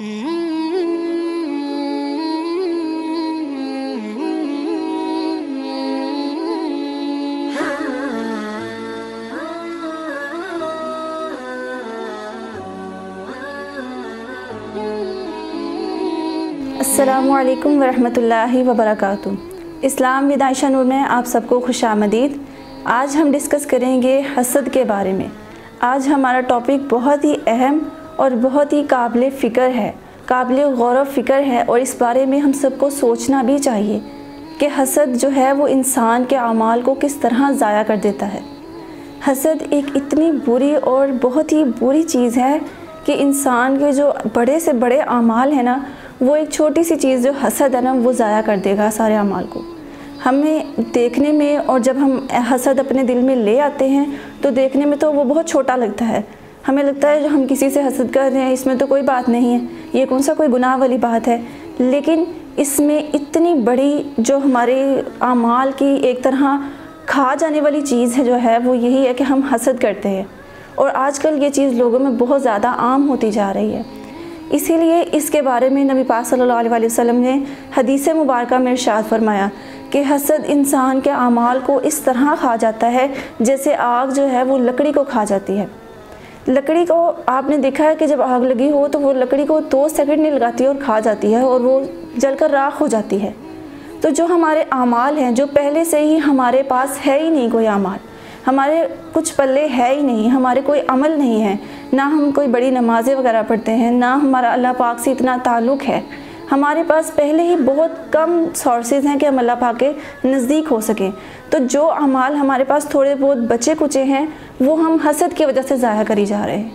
السلام علیکم ورحمۃ اللہ وبرکاتہ۔ اسلام ود عائشہ نور میں آپ سب کو خوش آمدید۔ آج ہم ڈسکس کریں گے حسد کے بارے میں۔ آج ہمارا ٹاپک بہت ہی اہم اور بہت ہی قابل فکر ہے، قابل غور و فکر ہے، اور اس بارے میں ہم سب کو سوچنا بھی چاہیے کہ حسد جو ہے وہ انسان کے اعمال کو کس طرح ضائع کر دیتا ہے۔ حسد ایک اتنی بری اور بہت ہی بری چیز ہے کہ انسان کے جو بڑے سے بڑے اعمال ہیں نا، وہ ایک چھوٹی سی چیز جو حسد ہے نا، وہ ضائع کر دے گا سارے اعمال کو۔ ہمیں دیکھنے میں، اور جب ہم حسد اپنے دل میں لے آتے ہیں تو دیکھنے میں تو وہ بہت چھوٹا لگتا ہے۔ ہمیں لگتا ہے جو ہم کسی سے حسد کر رہے ہیں اس میں تو کوئی بات نہیں ہے، یہ کون سا کوئی گناہ والی بات ہے، لیکن اس میں اتنی بڑی جو ہمارے اعمال کی ایک طرح کھا جانے والی چیز ہے جو ہے وہ یہی ہے کہ ہم حسد کرتے ہیں، اور آج کل یہ چیز لوگوں میں بہت زیادہ عام ہوتی جا رہی ہے۔ اسی لیے اس کے بارے میں نبی پاک صلی اللہ علیہ وسلم نے حدیث مبارکہ میں ارشاد فرمایا کہ حسد انسان کے اعمال کو اس طرح کھا جاتا ہے جیسے آگ جو ہے وہ لکڑی کو کھا جاتی ہے۔ لکڑی کو آپ نے دیکھا ہے کہ جب آگ لگی ہو تو وہ لکڑی کو 2 سیکنڈ نہیں لگاتی اور کھا جاتی ہے، اور وہ جل کر راکھ ہو جاتی ہے۔ تو جو ہمارے اعمال ہیں، جو پہلے سے ہی ہمارے پاس ہے ہی نہیں کوئی اعمال، ہمارے کچھ پلے ہے ہی نہیں، ہمارے کوئی عمل نہیں ہے، نہ ہم کوئی بڑی نمازیں وغیرہ پڑھتے ہیں، نہ ہمارا اللہ پاک سے اتنا تعلق ہے، ہمارے پاس پہلے ہی بہت کم سورسز ہیں کہ ہم اللہ پاک کے نزدیک ہو سکیں، تو جو اعمال ہمارے پاس تھوڑے بہت بچے کچے ہیں وہ ہم حسد کی وجہ سے ضائع کری جا رہے ہیں۔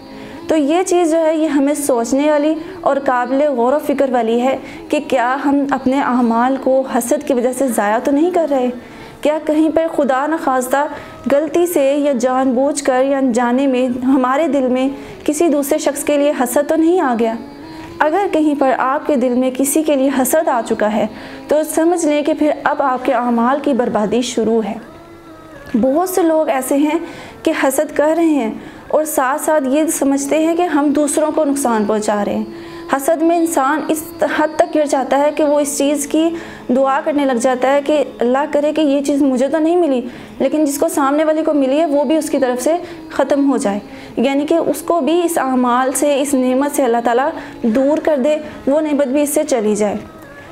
تو یہ چیز جو ہے یہ ہمیں سوچنے والی اور قابل غور و فکر والی ہے کہ کیا ہم اپنے اعمال کو حسد کی وجہ سے ضائع تو نہیں کر رہے؟ کیا کہیں پر خدا نخواستہ غلطی سے یا جان بوجھ کر یا انجانے میں ہمارے دل میں کسی دوسرے شخص کے لیے حسد تو نہیں آ گیا؟ اگر کہیں پر آپ کے دل میں کسی کے لیے حسد آ چکا ہے تو سمجھ لیں کہ پھر اب آپ کے اعمال کی بربادی شروع ہے۔ بہت سے لوگ ایسے ہیں کہ حسد کر رہے ہیں اور ساتھ ساتھ یہ سمجھتے ہیں کہ ہم دوسروں کو نقصان پہنچا رہے ہیں۔ حسد میں انسان اس حد تک گر جاتا ہے کہ وہ اس چیز کی دعا کرنے لگ جاتا ہے کہ اللہ کرے کہ یہ چیز مجھے تو نہیں ملی، لیکن جس کو سامنے والے کو ملی ہے وہ بھی اس کی طرف سے ختم ہو جائے، یعنی کہ اس کو بھی اس اعمال سے، اس نعمت سے اللہ تعالیٰ دور کر دے، وہ نعمت بھی اس سے چلی جائے۔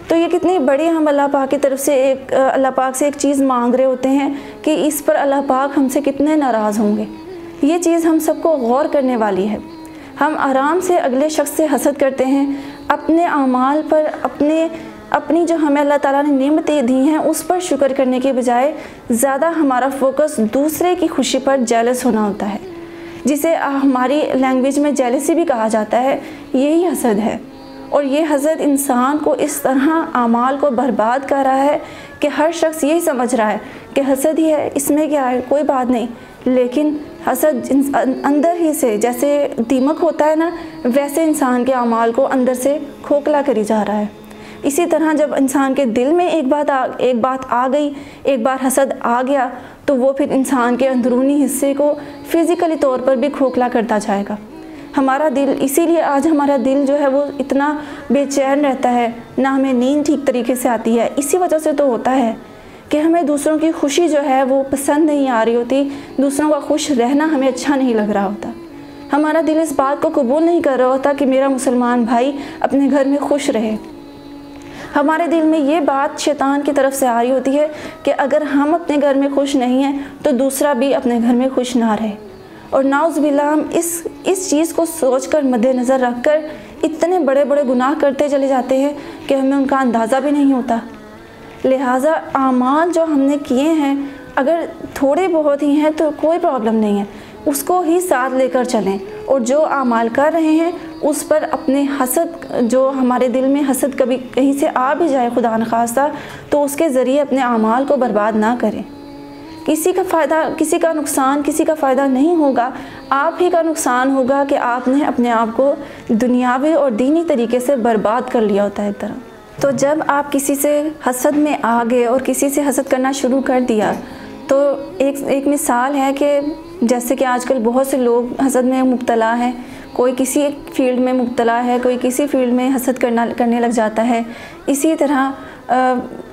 تو یہ کتنی بڑی ہم اللہ پاک کی طرف سے اللہ پاک سے ایک چیز مانگ رہے ہوتے ہیں کہ اس پر اللہ پاک ہم سے کتنے ناراض ہوں گے۔ یہ چیز ہم سب کو غور کرنے والی ہے۔ ہم آرام سے اگلے شخص سے حسد کرتے ہیں، اپنے اعمال پر، اپنی جو ہمیں اللہ تعالیٰ نے نعمتیں دی ہیں اس پر شکر کرنے کے بجائے زیادہ ہمارا فوکس دوسرے کی خوشی پر جیلس ہونا ہوتا ہے، جسے ہماری لینگویج میں جیلسی بھی کہا جاتا ہے۔ یہی حسد ہے، اور یہ حسد انسان کو اس طرح اعمال کو برباد کر رہا ہے کہ ہر شخص یہی سمجھ رہا ہے کہ حسد ہی ہے، اس میں کیا ہے، کوئی بات نہیں، لیکن حسد اندر ہی سے جیسے دیمک ہوتا ہے نا، ویسے انسان کے اعمال کو اندر سے کھوکھلا کری جا رہا ہے۔ اسی طرح جب انسان کے دل میں ایک بات آ گئی، ایک بار حسد آ گیا، تو وہ پھر انسان کے اندرونی حصے کو فزیکلی طور پر بھی کھوکھلا کرتا جائے گا۔ ہمارا دل، اسی لیے آج ہمارا دل جو ہے وہ اتنا بے چین رہتا ہے، نہ ہمیں نیند ٹھیک طریقے سے آتی ہے، اسی وجہ سے تو ہوتا ہے کہ ہمیں دوسروں کی خوشی جو ہے وہ پسند نہیں آ رہی ہوتی، دوسروں کا خوش رہنا ہمیں اچھا نہیں لگ رہا ہوتا، ہمارا دل اس بات کو قبول نہیں کر رہا ہوتا کہ میرا مسلمان بھائی اپنے گھر میں خوش رہے۔ ہمارے دل میں یہ بات شیطان کی طرف سے آ رہی ہوتی ہے کہ اگر ہم اپنے گھر میں خوش نہیں ہیں تو دوسرا بھی اپنے گھر میں خوش نہ رہے، اور نعوذ باللہ ہم اس چیز کو سوچ کر مد نظر رکھ کر اتنے بڑے بڑے گناہ کرتے چلے جاتے ہیں کہ ہمیں ان کا اندازہ بھی نہیں ہوتا۔ لہٰذا اعمال جو ہم نے کیے ہیں اگر تھوڑے بہت ہی ہیں تو کوئی پرابلم نہیں ہے، اس کو ہی ساتھ لے کر چلیں، اور جو اعمال کر رہے ہیں اس پر اپنے حسد، جو ہمارے دل میں حسد کبھی کہیں سے آ بھی جائے خدا نخواستہ، تو اس کے ذریعے اپنے اعمال کو برباد نہ کریں۔ کسی کا فائدہ، کسی کا نقصان، کسی کا فائدہ نہیں ہوگا، آپ ہی کا نقصان ہوگا کہ آپ نے اپنے آپ کو دنیاوی اور دینی طریقے سے برباد کر لیا ہوتا ہے ایک طرح۔ تو جب آپ کسی سے حسد میں آ گئے اور کسی سے حسد کرنا شروع کر دیا، تو ایک مثال ہے کہ جیسے کہ آج کل بہت سے لوگ حسد میں مبتلا ہیں، کوئی کسی ایک فیلڈ میں مبتلا ہے، کوئی کسی فیلڈ میں حسد کرنے لگ جاتا ہے۔ اسی طرح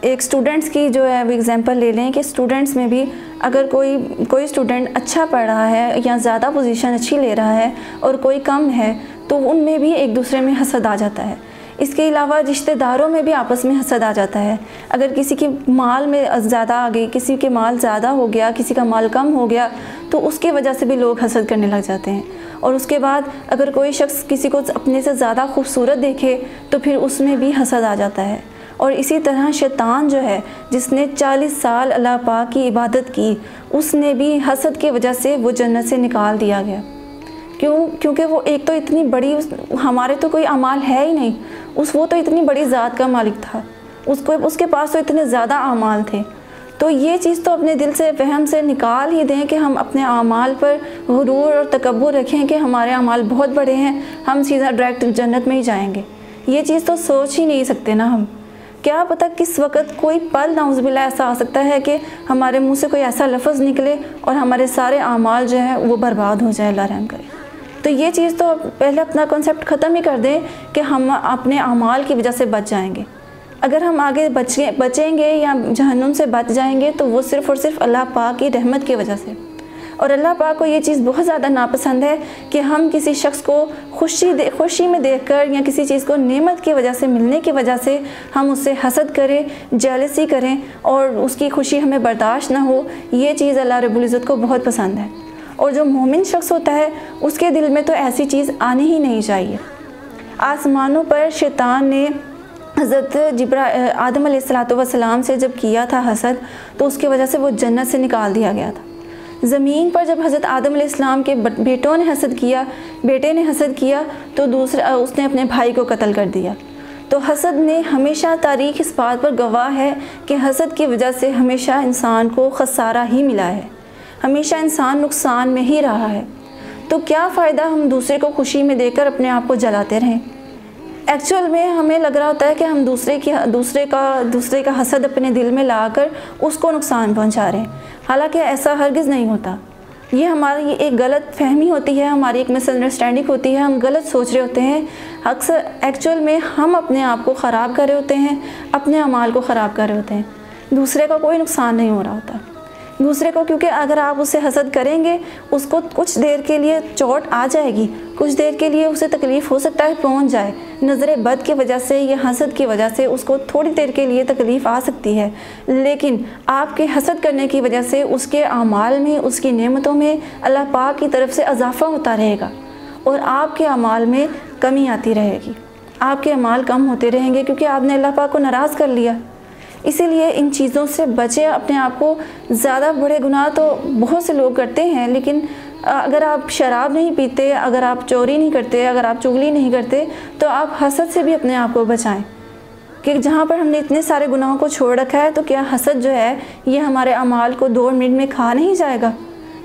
ایک سٹوڈنٹس کی جو ہے وہ اگزامپل لے لیں کہ سٹوڈنٹس میں بھی اگر کوئی سٹوڈنٹ اچھا پڑھ رہا ہے یا زیادہ پوزیشن اچھی لے رہا ہے اور کوئی کم ہے تو ان میں بھی ایک دوسرے میں حسد آ جاتا ہے۔ اس کے علاوہ رشتہ داروں میں بھی آپس میں حسد آ جاتا ہے۔ اگر کسی کی مال میں زیادہ آ گئی، کسی کے مال زیادہ ہو گیا، کسی کا مال کم ہو گیا تو اس کی وجہ سے بھی لوگ حسد کرنے لگ جاتے ہیں۔ اور اس کے بعد اگر کوئی شخص کسی کو اپنے سے زیادہ خوبصورت دیکھے تو پھر اس میں بھی حسد آ جاتا ہے۔ اور اسی طرح شیطان جو ہے جس نے 40 سال اللہ پاک کی عبادت کی، اس نے بھی حسد کی وجہ سے وہ جنت سے نکال دیا گیا۔ کیونکہ وہ ایک تو اتنی بڑی، ہمارے تو کوئی اعمال ہے ہی نہیں، وہ تو اتنی بڑی ذات کا مالک تھا، اس کے پاس تو اتنے زیادہ اعمال تھے۔ تو یہ چیز تو اپنے دل سے، فہم سے نکال ہی دیں کہ ہم اپنے اعمال پر غرور اور تکبر رکھیں کہ ہمارے اعمال بہت بڑے ہیں، ہم سیدھا ڈائریکٹ جنت میں ہی جائیں گے۔ یہ چیز تو سوچ ہی نہیں سکتے نا ہم۔ کیا پتہ کس وقت کوئی پل نعوذ باللہ ایسا آ سکتا ہے کہ ہمارے منہ سے کوئی ایسا لفظ نکلے اور ہمارے سارے اعمال جو ہیں وہ برباد ہو جائے، اللہ رحم کرے۔ تو یہ چیز تو پہلے اپنا کنسیپٹ ختم ہی کر دیں کہ ہم اپنے اعمال کی وجہ سے بچ جائیں گے۔ اگر ہم آگے بچیں گے یا جہنم سے بچ جائیں گے تو وہ صرف اور صرف اللہ پاک کی رحمت کی وجہ سے۔ اور اللہ پاک کو یہ چیز بہت زیادہ ناپسند ہے کہ ہم کسی شخص کو خوشی میں دیکھ کر یا کسی چیز کو نعمت کی وجہ سے، ملنے کی وجہ سے ہم اس سے حسد کریں، جیلسی کریں اور اس کی خوشی ہمیں برداشت نہ ہو۔ یہ چیز اللہ رب العزت کو بہت پسند ہے۔ اور جو مومن شخص ہوتا ہے اس کے دل میں تو ایسی چیز آنی ہی نہیں چاہیے۔ آسمانوں پر شیطان نے حضرت آدم علیہ السلام سے جب کیا تھا حسد تو اس کی وجہ سے وہ جنت سے نکال دیا گیا تھا۔ زمین پر جب حضرت آدم علیہ السلام کے بیٹے نے حسد کیا تو اس نے اپنے بھائی کو قتل کر دیا۔ تو حسد نے ہمیشہ، تاریخ اس بات پر گواہ ہے کہ حسد کی وجہ سے ہمیشہ انسان کو خسارہ ہی ملا ہے، ہمیشہ انسان نقصان میں ہی رہا ہے۔ تو کیا فائدہ ہم دوسرے کو خوشی میں دے کر اپنے آپ کو جلاتے رہیں؟ ایکچول میں ہمیں لگ رہا ہوتا ہے کہ ہم دوسرے کا حسد اپنے دل میں لا کر اس کو نقصان پہنچا رہے ہیں، حالانکہ ایسا ہرگز نہیں ہوتا۔ یہ ہماری ایک غلط فہمی ہوتی ہے، ہماری ایک مس انڈرسٹینڈنگ ہوتی ہے، ہم غلط سوچ رہے ہوتے ہیں۔ اکثر ایکچول میں ہم اپنے آپ کو خراب کر رہے ہوتے ہیں، اپنے اعمال کو خراب کر رہے ہوتے ہیں، دوسرے کا کوئی نقصان نہیں ہو رہا ہوتا دوسرے کو، کیونکہ اگر آپ اسے حسد کریں گے اس کو کچھ دیر کے لیے چوٹ آ جائے گی، کچھ دیر کے لیے اسے تکلیف ہو سکتا ہے پہنچ جائے، نظر بد کی وجہ سے یا حسد کی وجہ سے اس کو تھوڑی دیر کے لیے تکلیف آ سکتی ہے، لیکن آپ کے حسد کرنے کی وجہ سے اس کے اعمال میں، اس کی نعمتوں میں اللہ پاک کی طرف سے اضافہ ہوتا رہے گا اور آپ کے اعمال میں کمی آتی رہے گی، آپ کے اعمال کم ہوتے رہیں گے کیونکہ آپ نے اللہ پاک کو ناراض کر لیا۔ اسی لیے ان چیزوں سے بچیں، اپنے آپ کو، زیادہ بڑے گناہ تو بہت سے لوگ کرتے ہیں، لیکن اگر آپ شراب نہیں پیتے، اگر آپ چوری نہیں کرتے، اگر آپ چغلی نہیں کرتے تو آپ حسد سے بھی اپنے آپ کو بچائیں، کہ جہاں پر ہم نے اتنے سارے گناہوں کو چھوڑ رکھا ہے تو کیا حسد جو ہے یہ ہمارے اعمال کو 2 منٹ میں کھا نہیں جائے گا؟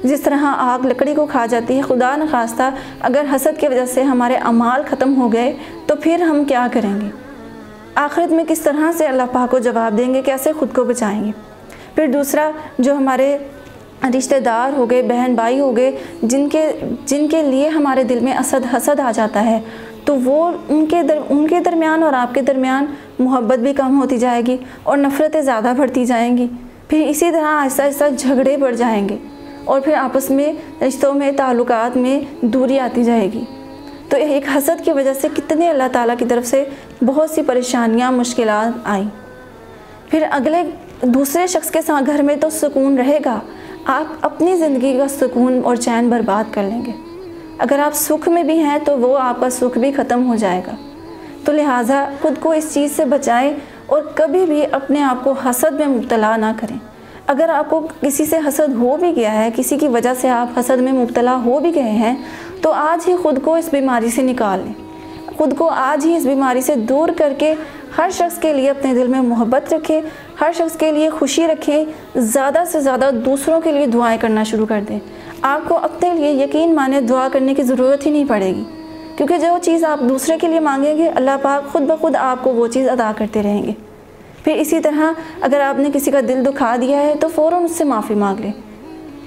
جس طرح آگ لکڑی کو کھا جاتی ہے، خدا نخواستہ اگر حسد کی وجہ سے ہمارے اعمال ختم ہو گئے تو پھر ہم کیا کریں گے؟ آخرت میں کس طرح سے اللہ پاک کو جواب دیں گے، کیسے خود کو بچائیں گے؟ پھر دوسرا، جو ہمارے رشتہ دار ہو گئے، بہن بھائی ہو گئے، جن کے لیے ہمارے دل میں حسد آ جاتا ہے تو وہ ان کے درمیان اور آپ کے درمیان محبت بھی کم ہوتی جائے گی اور نفرتیں زیادہ بڑھتی جائیں گی، پھر اسی طرح آہستہ آہستہ جھگڑے بڑھ جائیں گے اور پھر آپس میں، رشتوں میں، تعلقات میں دوری آتی جائے گی۔ تو ایک حسد کی وجہ سے کتنے اللہ تعالیٰ کی طرف سے بہت سی پریشانیاں، مشکلات آئیں۔ پھر دوسرے شخص کے ساتھ گھر میں تو سکون رہے گا، آپ اپنی زندگی کا سکون اور چین برباد کر لیں گے۔ اگر آپ سکھ میں بھی ہیں تو وہ آپ کا سکھ بھی ختم ہو جائے گا۔ تو لہٰذا خود کو اس چیز سے بچائیں اور کبھی بھی اپنے آپ کو حسد میں مبتلا نہ کریں۔ اگر آپ کو کسی سے حسد ہو بھی گیا ہے، کسی کی وجہ سے آپ حسد میں مبتلا ہو بھی گئے ہیں، تو آج ہی خود کو اس بیماری سے نکال لیں، خود کو آج ہی اس بیماری سے دور کر کے ہر شخص کے لیے اپنے دل میں محبت رکھیں، ہر شخص کے لیے خوشی رکھیں، زیادہ سے زیادہ دوسروں کے لیے دعائیں کرنا شروع کر دیں۔ آپ کو اپنے لیے یقین مانے دعا کرنے کی ضرورت ہی نہیں پڑے گی، کیونکہ جو چیز آپ دوسرے کے لیے مانگیں گے اللہ پاک خود بخود آپ کو وہ چیز عطا کرتے رہیں گے۔ پھر اسی طرح اگر آپ نے کسی کا دل دکھا دیا ہے تو فوراً اس سے معافی مانگ لیں،